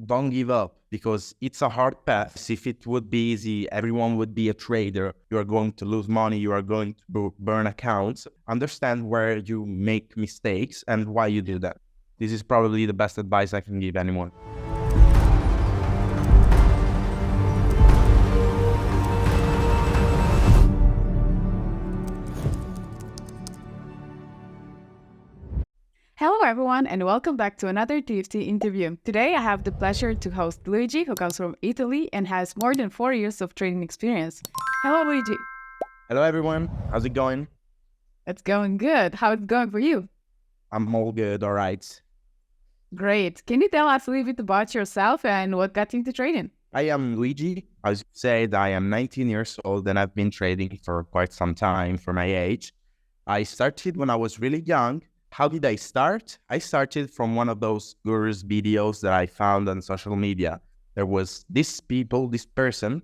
don't give up because it's a hard path. If it would be easy, everyone would be a trader. You are going to lose money. You are going to burn accounts. Understand where you make mistakes and why you do that. This is probably the best advice I can give anyone. Hello, everyone, and welcome back to another TFT interview. Today, I have the pleasure to host Luigi, who comes from Italy and has more than 4 years of trading experience. Hello, Luigi. Hello, everyone. How's it going? It's going good. How's it going for you? I'm all good. All right. Great. Can you tell us a little bit about yourself and what got you into trading? I am Luigi. As you said, I am 19 years old and I've been trading for quite some time for my age. I started when I was really young. How did I start? I started from one of those gurus videos that I found on social media. There was this person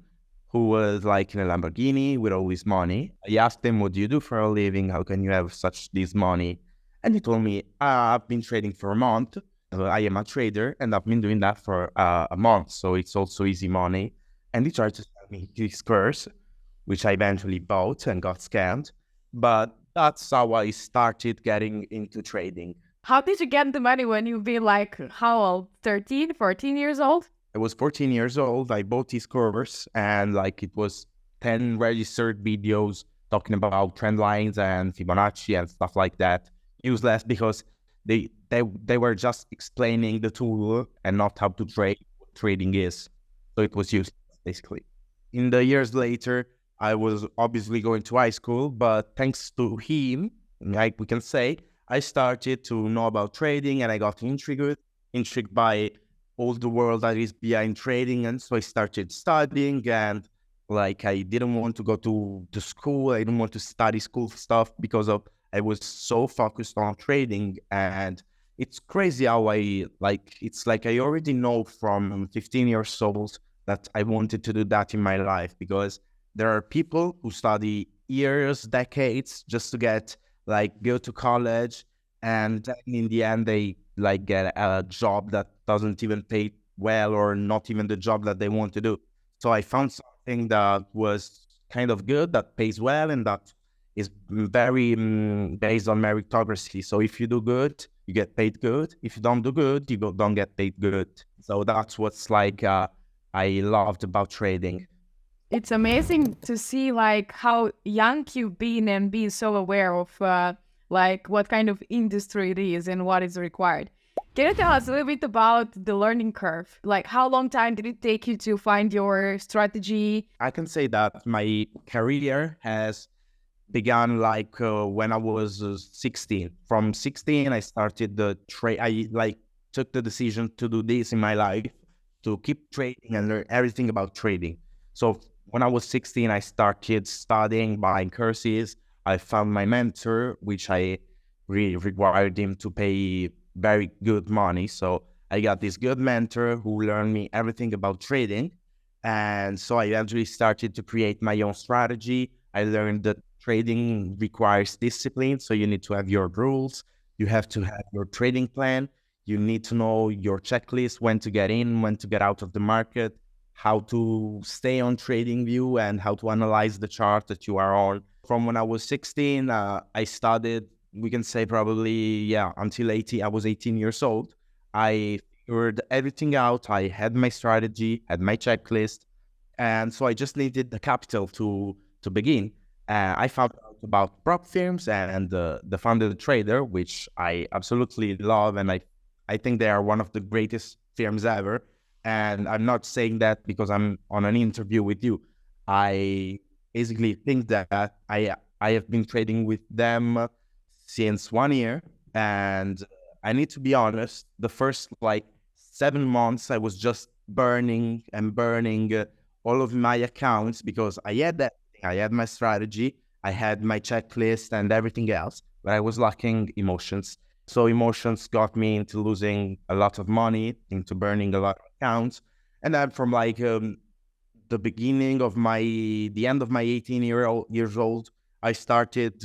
who was like in a Lamborghini with all this money. I asked him, what do you do for a living? How can you have this money? And he told me, I've been trading for a month. I am a trader and I've been doing that for a month. So it's also easy money. And he tried to sell me this course, which I eventually bought and got scammed. But that's how I started getting into trading. How did you get the money when you've been like, how old? 13, 14 years old? I was 14 years old. I bought this course and it was 10 registered videos talking about trend lines and Fibonacci and stuff like that. Useless because they were just explaining the tool and not how to trade, what trading is. So it was useless, basically. In the years later, I was obviously going to high school, but thanks to him, like we can say, I started to know about trading and I got intrigued by all the world that is behind trading. And so I started studying and I didn't want to go to school. I didn't want to study school stuff because I was so focused on trading. And it's crazy how it's like I already know from 15 years old that I wanted to do that in my life because there are people who study years, decades just to get go to college, and then in the end they get a job that doesn't even pay well or not even the job that they want to do. So I found something that was kind of good, that pays well, and that is very based on meritocracy. So if you do good, you get paid good. If you don't do good, you don't get paid good. So that's what's I loved about trading. It's amazing to see how young you've been and being so aware of what kind of industry it is and what is required. Can you tell us a little bit about the learning curve? How long time did it take you to find your strategy? I can say that my career has begun when I was 16. From 16, I started the trade. I took the decision to do this in my life, to keep trading and learn everything about trading. So when I was 16, I started studying, buying courses. I found my mentor, which I really required him to pay very good money. So I got this good mentor who learned me everything about trading. And so I eventually started to create my own strategy. I learned that trading requires discipline. So you need to have your rules. You have to have your trading plan. You need to know your checklist, when to get in, when to get out of the market, how to stay on TradingView, and how to analyze the chart that you are on. From when I was 16, I studied, we can say probably, until 18, I was 18 years old. I figured everything out. I had my strategy, had my checklist. And so I just needed the capital to begin. I found out about prop firms and the Funded Trader, which I absolutely love. And I think they are one of the greatest firms ever. And I'm not saying that because I'm on an interview with you. I basically think that I have been trading with them since 1 year. And I need to be honest, the first 7 months, I was just burning all of my accounts because I had that. I had my strategy, I had my checklist and everything else, but I was lacking emotions. So emotions got me into losing a lot of money, into burning a lot of accounts. And then from the beginning of the end of my 18 years old, I started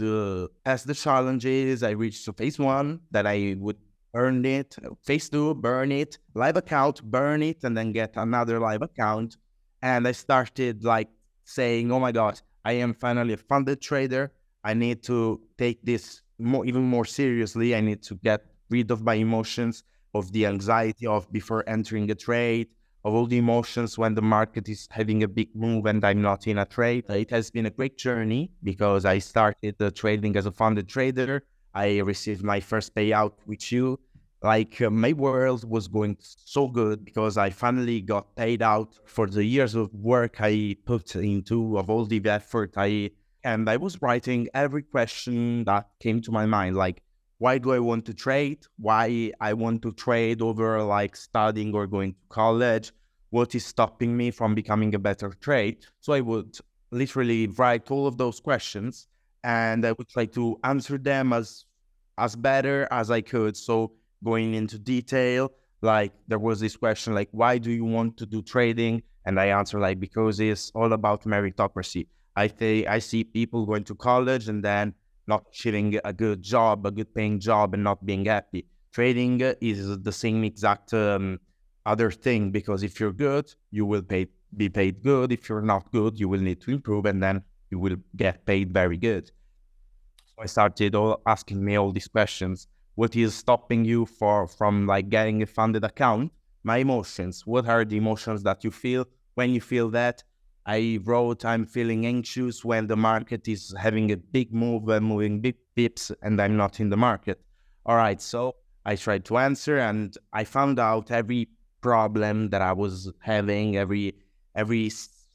as the challenges. I reached to phase 1 that I would burn it, phase two, burn it, live account, burn it, and then get another live account. And I started like saying, oh my God, I am finally a funded trader. I need to take this even more seriously. I need to get rid of my emotions, of the anxiety of before entering a trade, of all the emotions when the market is having a big move and I'm not in a trade. It has been a great journey because I started trading as a funded trader. I received my first payout with you. My world was going so good because I finally got paid out for the years of work I put into, of all the effort and I was writing every question that came to my mind, like, why do I want to trade? Why I want to trade over like studying or going to college? What is stopping me from becoming a better trade? So I would literally write all of those questions and I would try to answer them as better as I could. So going into detail, like there was this question like, why do you want to do trading? And I answer like, because it's all about meritocracy. I see people going to college and then not achieving a good job, a good paying job, and not being happy. Trading is the same exact other thing, because if you're good, you will be paid good. If you're not good, you will need to improve, and then you will get paid very good. So I started asking me all these questions. What is stopping you from like getting a funded account? My emotions. What are the emotions that you feel when you feel that? I wrote, I'm feeling anxious when the market is having a big move and moving big pips and I'm not in the market. All right, so I tried to answer and I found out every problem that I was having, every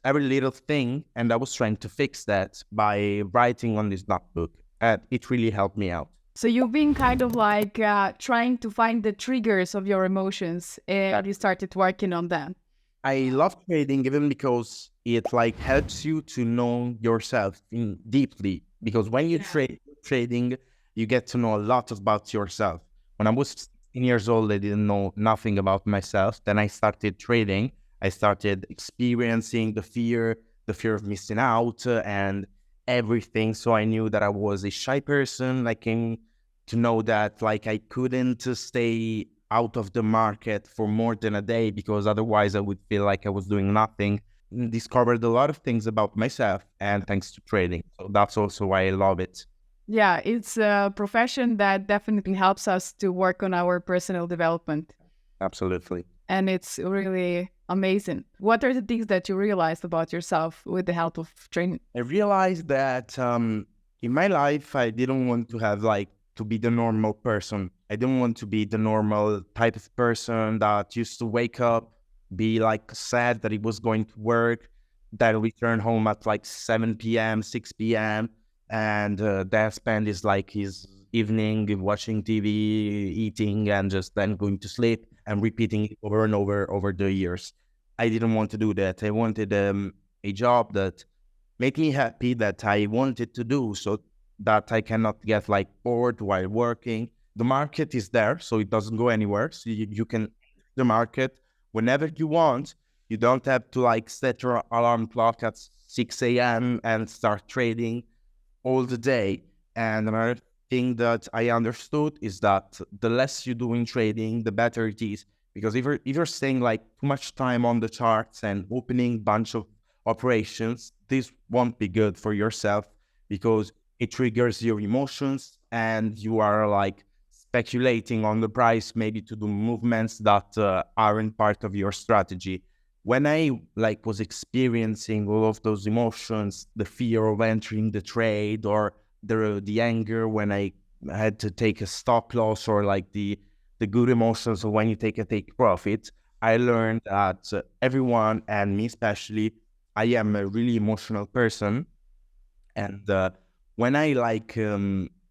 little thing, and I was trying to fix that by writing on this notebook. And it really helped me out. So you've been kind of like trying to find the triggers of your emotions, and you started working on them. I love trading even because it like helps you to know yourself deeply. Because when you trading, you get to know a lot about yourself. When I was 16 years old, I didn't know nothing about myself. Then I started trading. I started experiencing the fear of missing out, and everything. So I knew that I was a shy person. I came to know that like I couldn't stay out of the market for more than a day, because otherwise I would feel like I was doing nothing. Discovered a lot of things about myself, and thanks to trading. So that's also why I love it. Yeah, it's a profession that definitely helps us to work on our personal development. Absolutely. And it's really amazing. What are the things that you realized about yourself with the help of training? I realized that in my life, I didn't want to have like to be the normal person. I didn't want to be the normal type of person that used to wake up, be like sad that he was going to work, that return home at like 7 p.m., 6 p.m., and that spend is like his evening watching TV, eating, and just then going to sleep and repeating it over and over the years. I didn't want to do that. I wanted a job that made me happy, that I wanted to do, so that I cannot get like bored while working. The market is there, so it doesn't go anywhere. So you can the market whenever you want. You don't have to like set your alarm clock at 6 a.m. and start trading all the day. And another thing that I understood is that the less you do in trading, the better it is. Because if you're staying like too much time on the charts and opening bunch of operations, this won't be good for yourself, because it triggers your emotions and you are like speculating on the price, maybe to do movements that aren't part of your strategy. When I like was experiencing all of those emotions, the fear of entering the trade, or the anger when I had to take a stop loss, or like the good emotions of when you take profit, I learned that everyone, and me especially, I am a really emotional person. And when I like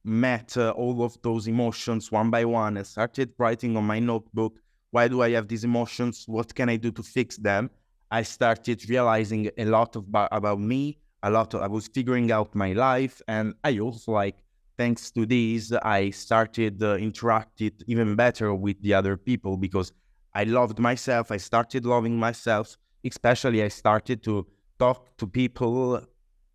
met all of those emotions one by one and started writing on my notebook, why do I have these emotions? What can I do to fix them? I started realizing a lot about me, I was figuring out my life. And I also like, thanks to these, I started interacted even better with the other people, because I loved myself. I started loving myself, especially I started to talk to people.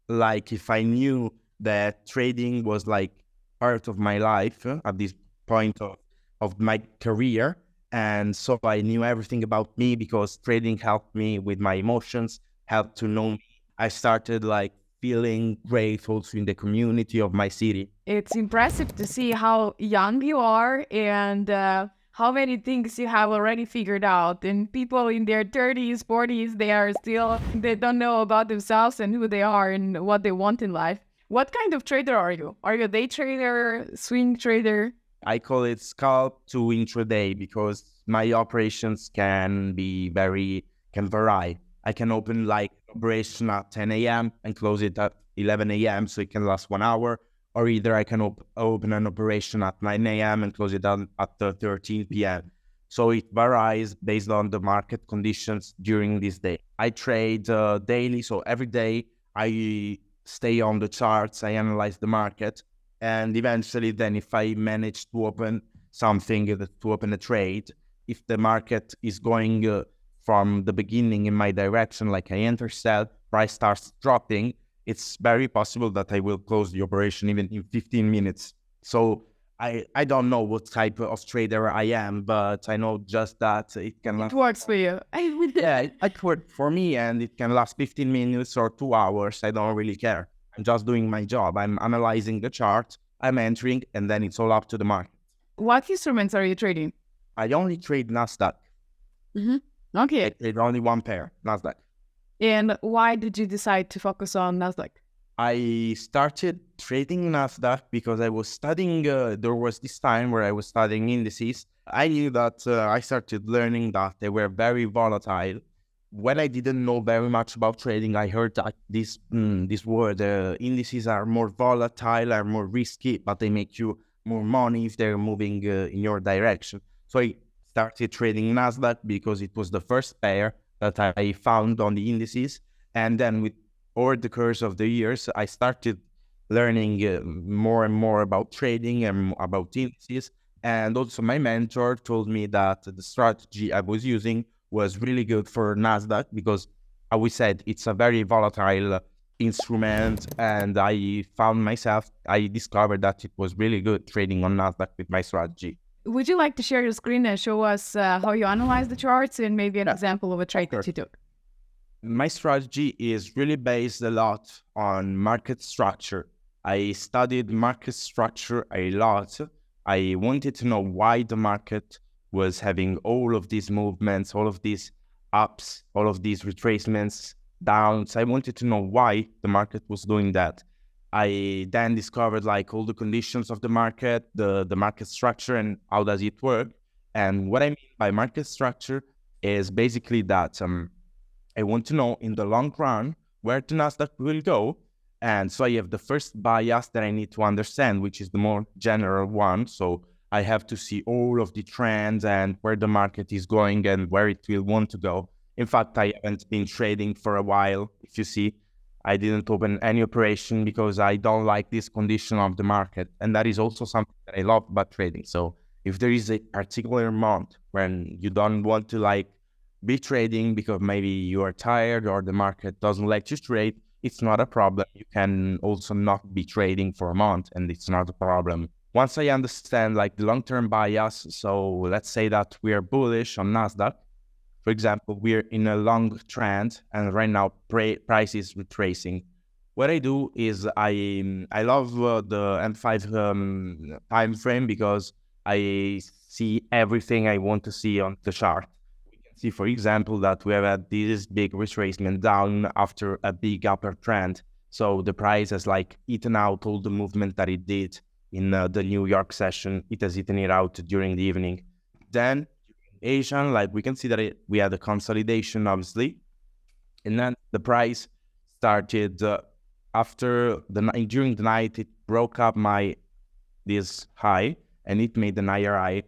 Like if I knew that trading was like part of my life at this point of of my career. And so I knew everything about me because trading helped me with my emotions, helped to know me. I started like feeling great also in the community of my city. It's impressive to see how young you are and how many things you have already figured out. And people in their 30s, 40s, they don't know about themselves and who they are and what they want in life. What kind of trader are you? Are you a day trader, swing trader? I call it scalp to intraday because my operations can vary. I can open like operation at 10 a.m. and close it at 11 a.m. so it can last 1 hour. Or either I can open an operation at 9 a.m. and close it at 13 p.m. So it varies based on the market conditions during this day. I trade daily, so every day I stay on the charts, I analyze the market, and eventually then if I manage to open to open a trade, if the market is going from the beginning in my direction, like I enter sell, price starts dropping, it's very possible that I will close the operation even in 15 minutes. So I don't know what type of trader I am, but I know just that it can last. It works for you. Yeah, it worked for me and it can last 15 minutes or 2 hours. I don't really care. I'm just doing my job. I'm analyzing the chart, I'm entering, and then it's all up to the market. What instruments are you trading? I only trade Nasdaq. Okay. I trade only one pair, Nasdaq. And why did you decide to focus on Nasdaq? I started trading Nasdaq because I was studying, there was this time where I was studying indices. I knew that I started learning that they were very volatile. When I didn't know very much about trading, I heard that this word, indices are more volatile, are more risky, but they make you more money if they're moving in your direction. So I started trading Nasdaq because it was the first pair that I found on the indices. And then over the course of the years, I started learning more and more about trading and about indices. And also my mentor told me that the strategy I was using was really good for Nasdaq because, as we said, it's a very volatile instrument. And I discovered that it was really good trading on Nasdaq with my strategy. Would you like to share your screen and show us how you analyze the charts and maybe an example of a trade that you took? My strategy is really based a lot on market structure. I studied market structure a lot. I wanted to know why the market was having all of these movements, all of these ups, all of these retracements, downs. I wanted to know why the market was doing that. I then discovered like all the conditions of the market, the market structure and how does it work. And what I mean by market structure is basically that I want to know in the long run where the Nasdaq will go. And so I have the first bias that I need to understand, which is the more general one. So I have to see all of the trends and where the market is going and where it will want to go. In fact, I haven't been trading for a while. If you see, I didn't open any operation because I don't like this condition of the market. And that is also something that I love about trading. So if there is a particular month when you don't want to be trading because maybe you are tired or the market doesn't let you trade, it's not a problem. You can also not be trading for a month and it's not a problem. Once I understand the long-term bias, so let's say that we are bullish on Nasdaq. For example, we're in a long trend and right now price is retracing. What I do is I love the M5 time frame because I see everything I want to see on the chart. We can see, for example, that we have had this big retracement down after a big upper trend. So the price has eaten out all the movement that it did in the New York session. It has eaten it out during the evening. Then Asian, we can see that we had a consolidation, obviously, and then the price started during the night. It broke up this high, and it made an higher high.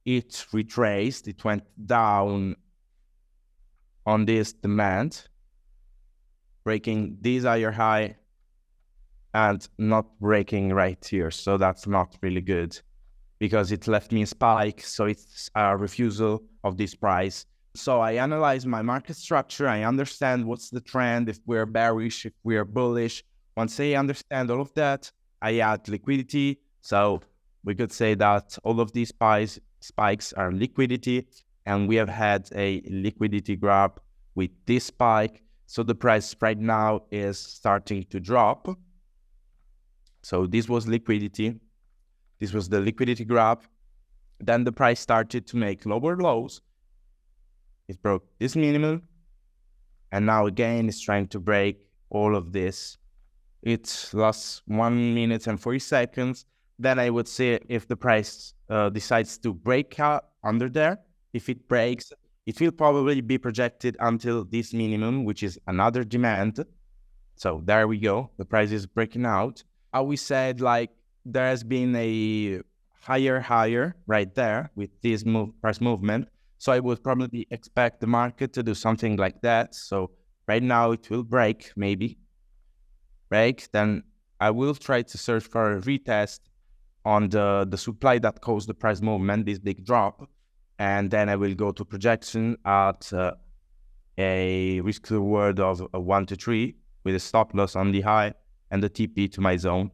It retraced. It went down on this demand, breaking this higher high, and not breaking right here. So that's not really good, because it left me a spike, so it's a refusal of this price. So I analyze my market structure, I understand what's the trend, if we're bearish, if we're bullish. Once I understand all of that, I add liquidity. So we could say that all of these spikes are liquidity, and we have had a liquidity grab with this spike. So the price right now is starting to drop. So this was liquidity. This was the liquidity grab. Then the price started to make lower lows. It broke this minimum. And now again, it's trying to break all of this. It lost 1 minute and 40 seconds. Then I would say if the price decides to break out under there, if it breaks, it will probably be projected until this minimum, which is another demand. So there we go. The price is breaking out. We said like there has been a higher right there with this price movement. So I would probably expect the market to do something like that. So right now it will break, maybe break. Then I will try to search for a retest on the supply that caused the price movement, this big drop. And then I will go to projection at a risk reward of 1 to 3 with a stop loss on the high and the TP to my zone,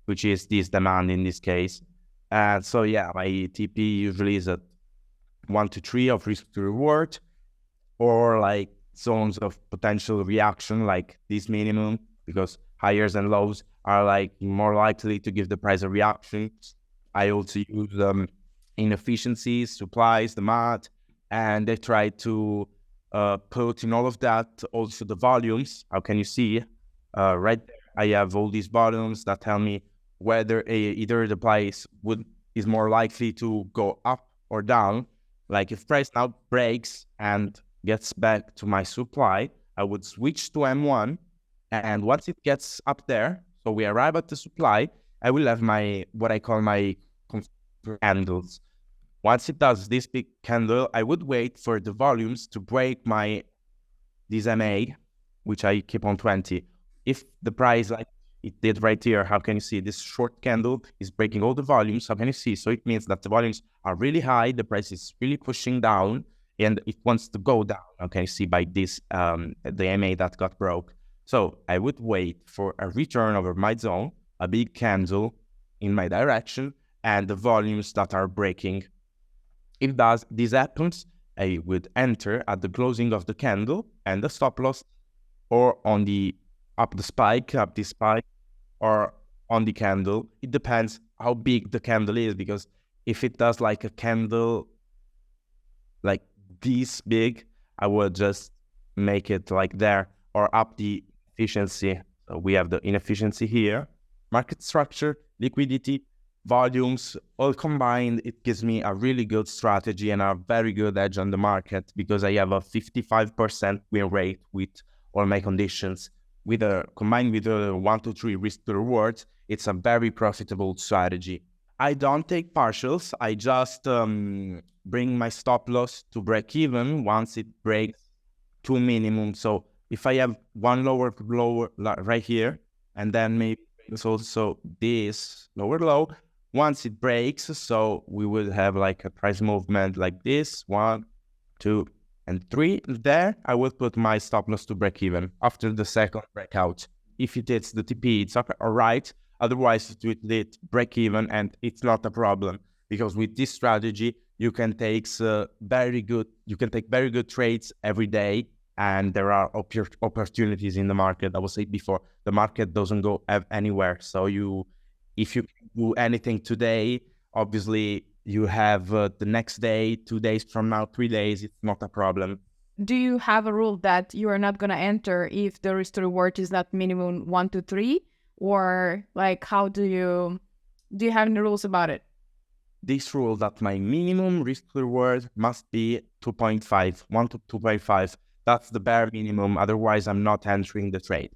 which is this demand in this case. And so yeah, my TP usually is at 1 to 3 of risk to reward, or like zones of potential reaction like this minimum, because highs and lows are like more likely to give the price a reaction. I also use inefficiencies, supplies, demand, and they try to put in all of that also the volumes. How can you see? Right there, I have all these volumes that tell me whether either the price is more likely to go up or down. Like if price now breaks and gets back to my supply, I would switch to M1, and once it gets up there, so we arrive at the supply, I will have my what I call my candles. Once it does this big candle, I would wait for the volumes to break this MA, which I keep on 20. If the price, like it did right here, how can you see this short candle is breaking all the volumes? How can you see? So it means that the volumes are really high, the price is really pushing down, and it wants to go down. How can you see by this, the MA that got broke? So I would wait for a return over my zone, a big candle in my direction, and the volumes that are breaking. If this happens, I would enter at the closing of the candle and the stop loss, or on the up the spike, or on the candle. It depends how big the candle is, because if it does like a candle like this big, I would just make it like there, or up the efficiency. So we have the inefficiency here, market structure, liquidity, volumes, all combined. It gives me a really good strategy and a very good edge on the market, because I have a 55% win rate with all my conditions. Combined with a 1 to 3 risk to reward, it's a very profitable strategy. I don't take partials. I just bring my stop loss to break even once it breaks to minimum. So if I have one lower right here, and then maybe it's also this lower low, once it breaks, so we will have like a price movement like this, 1, 2, and 3. There, I will put my stop loss to break even after the second breakout. If it hits the TP, it's okay, all right. Otherwise, it will hit break even, and it's not a problem, because with this strategy, you can take very good trades every day, and there are opportunities in the market. I will say before, the market doesn't go anywhere. So if you do anything today, obviously you have the next day, 2 days from now, 3 days, it's not a problem. Do you have a rule that you are not going to enter if the risk to reward is not minimum 1 to 3? Or like, how do you have any rules about it? This rule that my minimum risk to reward must be 2.5, 1 to 2.5. That's the bare minimum. Otherwise, I'm not entering the trade.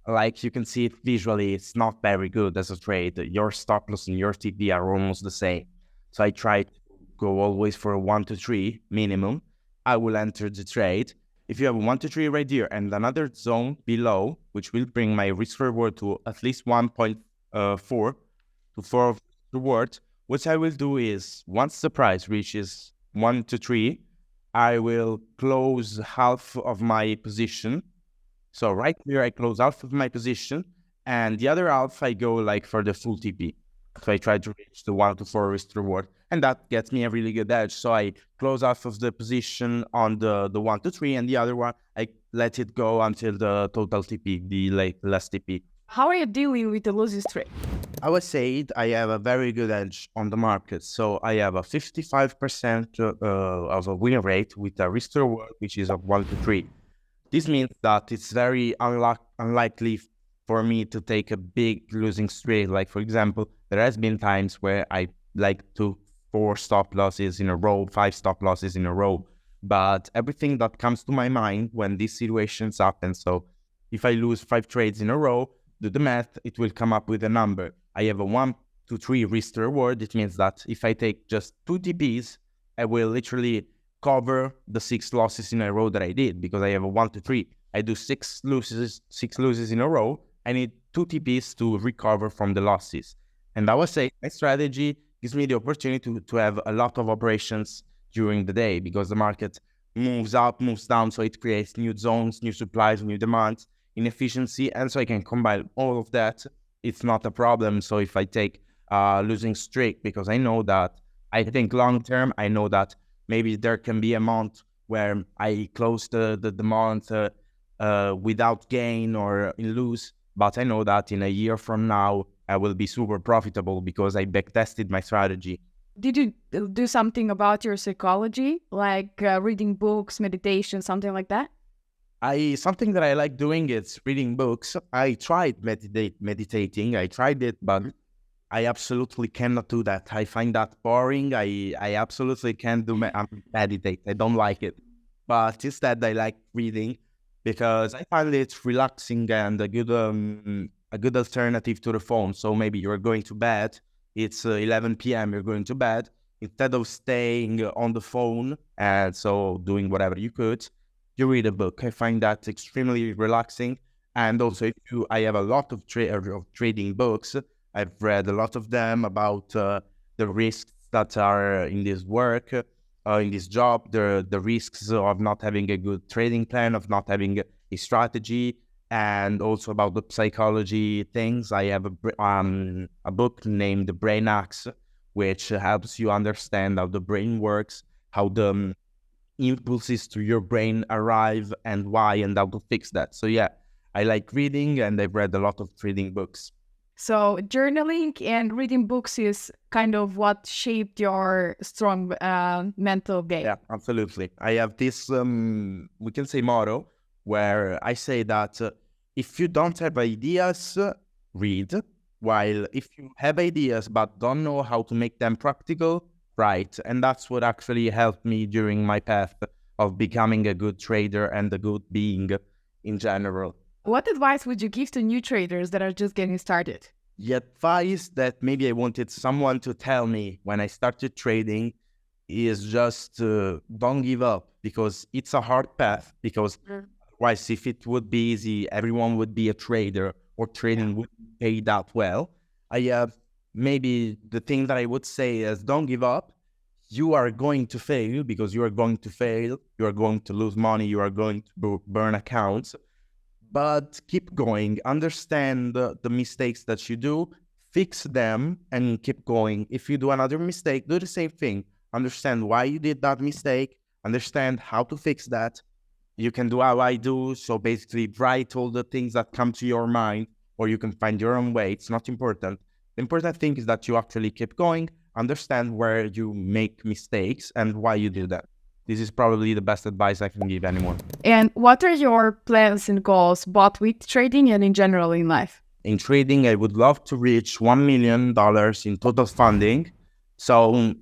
Like you can see it visually, it's not very good as a trade. Your stop loss and your TP are almost the same. So I try to go always for a 1 to 3 minimum. I will enter the trade. If you have a 1 to 3 right here and another zone below, which will bring my risk reward to at least 1.4 to 4 reward, what I will do is once the price reaches 1 to 3, I will close half of my position. So right here, I close half of my position, and the other half, I go like for the full TP. So I try to reach the 1 to 4 risk reward, and that gets me a really good edge. So I close off of the position on the 1 to 3, and the other one I let it go until the total TP, the like last TP. How are you dealing with the losing streak? I would say I have a very good edge on the market. So I have a 55% of a win rate with a risk reward, which is of 1 to 3. This means that it's very unlikely for me to take a big losing streak. Like, for example, there has been times where I like took 4 stop losses in a row, 5 stop losses in a row. But everything that comes to my mind when these situations happen, so if I lose 5 trades in a row, do the math, it will come up with a number. I have a 1 to 3 risk reward. It means that if I take just 2 TPs, I will literally cover the 6 losses in a row that I did, because I have a 1 to 3. I do 6 losses in a row. I need 2 TPs to recover from the losses. And I would say my strategy gives me the opportunity to have a lot of operations during the day, because the market moves up, moves down. So it creates new zones, new supplies, new demands, inefficiency. And so I can combine all of that. It's not a problem. So if I take losing streak, because I know that I think long term, I know that maybe there can be a month where I close the month without gain or in lose. But I know that in a year from now, I will be super profitable because I backtested my strategy. Did you do something about your psychology, like reading books, meditation, something like that? Something that I like doing is reading books. I tried meditating. I tried it, but I absolutely cannot do that. I find that boring. I absolutely can't do meditate. I don't like it. But instead, I like reading because I find it relaxing and a good alternative to the phone. So maybe you're going to bed. It's 11 p.m. You're going to bed. Instead of staying on the phone and so doing whatever you could, you read a book. I find that extremely relaxing. And also, I have a lot of trading books. I've read a lot of them about the risks that are in this work, in this job, the risks of not having a good trading plan, of not having a strategy, and also about the psychology things. I have a book named The Brain Axe, which helps you understand how the brain works, how the impulses to your brain arrive and why, and how to fix that. So yeah, I like reading, and I've read a lot of trading books. So journaling and reading books is kind of what shaped your strong mental game. Yeah, absolutely. I have this, we can say, motto where I say that if you don't have ideas, read. While if you have ideas but don't know how to make them practical, write. And that's what actually helped me during my path of becoming a good trader and a good being in general. What advice would you give to new traders that are just getting started? The advice that maybe I wanted someone to tell me when I started trading is just don't give up, because it's a hard path. Because otherwise, if it would be easy, everyone would be a trader, or trading would pay that well. I have maybe the thing that I would say is don't give up. You are going to fail, because you are going to fail. You are going to lose money. You are going to burn accounts. But keep going, understand the mistakes that you do, fix them, and keep going. If you do another mistake, do the same thing. Understand why you did that mistake, understand how to fix that. You can do how I do, so basically write all the things that come to your mind, or you can find your own way. It's not important. The important thing is that you actually keep going, understand where you make mistakes and why you do that. This is probably the best advice I can give anyone. And what are your plans and goals, both with trading and in general in life? In trading, I would love to reach $1 million in total funding. So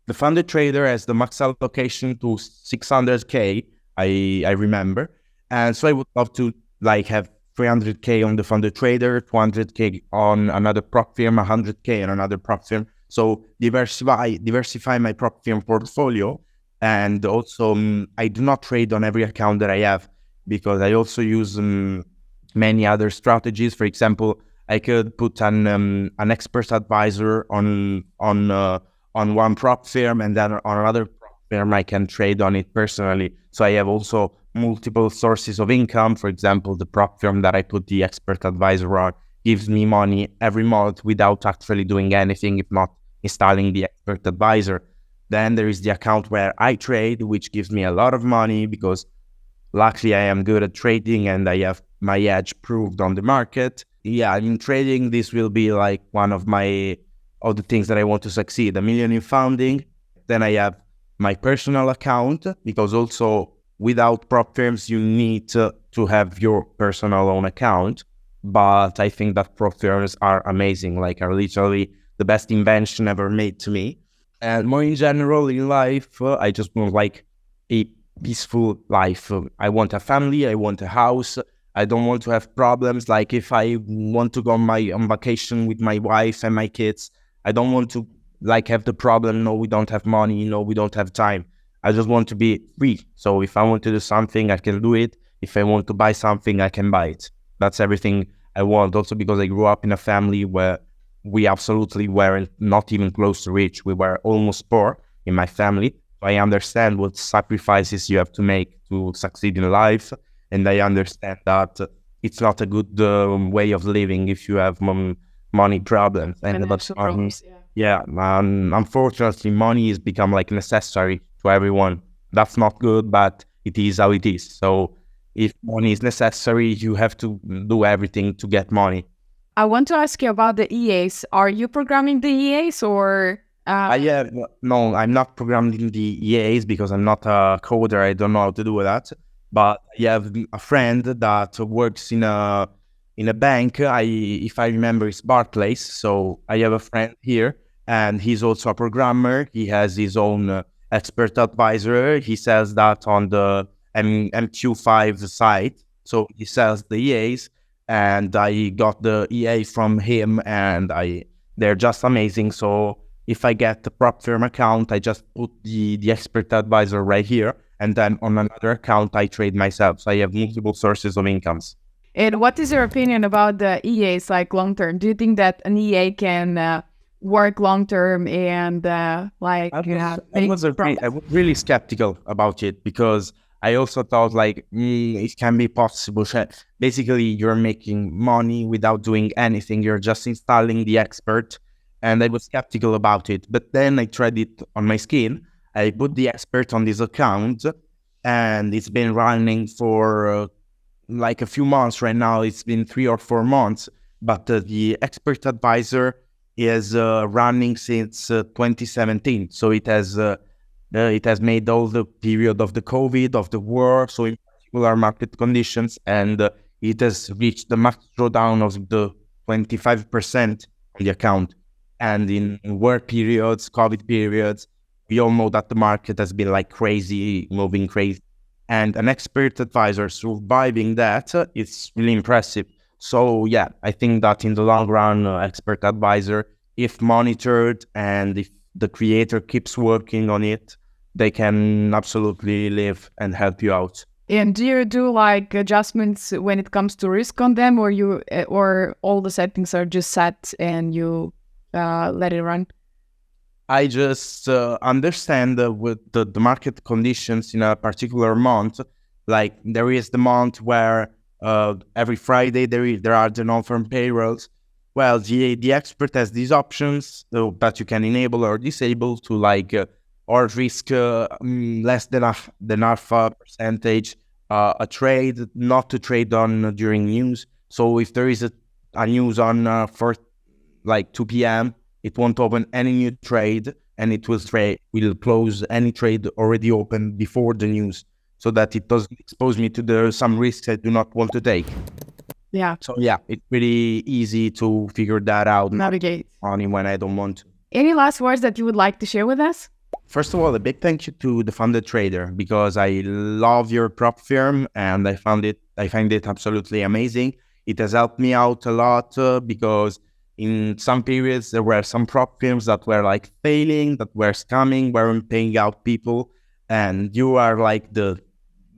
the funded trader has the max allocation to 600K, I remember. And so I would love to have 300K on the funded trader, 200K on another prop firm, 100K on another prop firm. So diversify my prop firm portfolio. And also, I do not trade on every account that I have, because I also use many other strategies. For example, I could put an expert advisor on one prop firm, and then on another prop firm I can trade on it personally. So I have also multiple sources of income. For example, the prop firm that I put the expert advisor on gives me money every month without actually doing anything, if not installing the expert advisor. Then there is the account where I trade, which gives me a lot of money because luckily I am good at trading and I have my edge proved on the market. Yeah, I mean, trading, this will be like one of the things that I want to succeed. 1 million in founding. Then I have my personal account, because also without prop firms, you need to have your personal own account. But I think that prop firms are amazing, like are literally the best invention ever made to me. And more in general in life, I just want like a peaceful life. I want a family, I want a house. I don't want to have problems. Like if I want to go on vacation with my wife and my kids, I don't want to like have the problem, no, we don't have money, no, we don't have time. I just want to be free. So if I want to do something, I can do it. If I want to buy something, I can buy it. That's everything I want. Also because I grew up in a family where we absolutely weren't not even close to rich. We were almost poor in my family. I understand what sacrifices you have to make to succeed in life. And I understand that it's not a good way of living if you have money problems. And that's Problems, yeah, unfortunately, money has become like necessary to everyone. That's not good, but it is how it is. So if money is necessary, you have to do everything to get money. I want to ask you about the EAs. Are you programming the EAs or? Yeah, no, I'm not programming the EAs because I'm not a coder. I don't know how to do that. But I have a friend that works in a bank. If I remember, it's Barclays. So I have a friend here, and he's also a programmer. He has his own expert advisor. He sells that on the MQ5 site. So he sells the EAs, and I got the EA from him, and they're just amazing. So if I get the prop firm account, I just put the expert advisor right here, and then on another account, I trade myself. So I have multiple sources of incomes. And what is your opinion about the EAs, like long term? Do you think that an EA can work long term and I was really skeptical about it because I also thought like it can be possible. Basically, you're making money without doing anything. You're just installing the expert, and I was skeptical about it. But then I tried it on my skin. I put the expert on this account, and it's been running for like a few months right now. It's been 3 or 4 months, but the expert advisor is running since 2017. So it has made all the period of the COVID, of the war, so in particular market conditions, and it has reached the max drawdown of the 25% on the account. And in war periods, COVID periods, we all know that the market has been like crazy, moving crazy. And an expert advisor surviving that, it's really impressive. So yeah, I think that in the long run, expert advisor, if monitored and if the creator keeps working on it, they can absolutely live and help you out. And do you do like adjustments when it comes to risk on them, or all the settings are just set and you let it run? I just understand with the market conditions in a particular month. Like there is the month where every Friday there are the non-firm payrolls. Well, the expert has these options that you can enable or disable to like or risk less than half percentage a trade, not to trade on during news. So if there is a news on for like 2 p.m., it won't open any new trade, and it will close any trade already open before the news, so that it doesn't expose me to some risks I do not want to take. Yeah. So yeah, it's pretty easy to figure that out. Navigate. Only when I don't want to. Any last words that you would like to share with us? First of all, a big thank you to the Funded Trader, because I love your prop firm and I find it absolutely amazing. It has helped me out a lot because in some periods there were some prop firms that were like failing, that were scamming, weren't paying out people, and you are like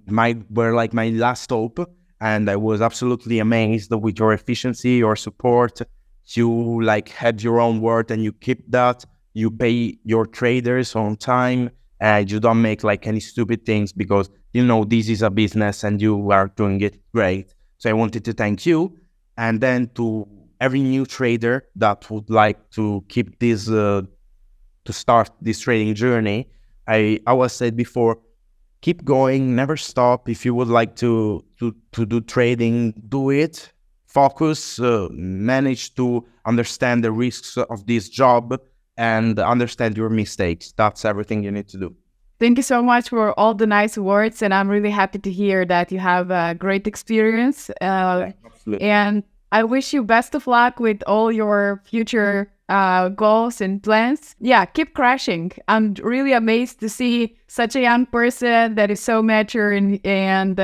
my last hope. And I was absolutely amazed with your efficiency, your support. You like had your own word and you keep that. You pay your traders on time, and you don't make like any stupid things, because you know this is a business and you are doing it great. So I wanted to thank you, and then to every new trader that would like to keep this, to start this trading journey, I always said before, keep going, never stop. If you would like to do trading, do it. Focus, manage to understand the risks of this job and understand your mistakes. That's everything you need to do. Thank you so much for all the nice words, and I'm really happy to hear that you have a great experience. Absolutely. And I wish you best of luck with all your future goals and plans. Yeah, keep crashing. I'm really amazed to see such a young person that is so mature and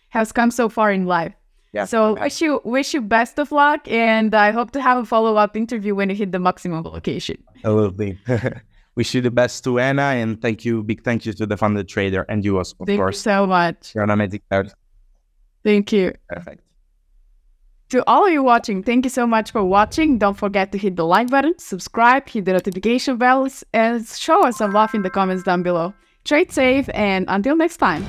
has come so far in life. Yeah. So wish you best of luck, and I hope to have a follow-up interview when you hit the maximum location. Absolutely. Wish you the best to Anna, and big thank you to the Funded Trader and you, of course. Thank you so much. You're an amazing person. Thank you. Perfect. To all of you watching, thank you so much for watching. Don't forget to hit the like button, subscribe, hit the notification bells, and show us some love in the comments down below. Trade safe, and until next time.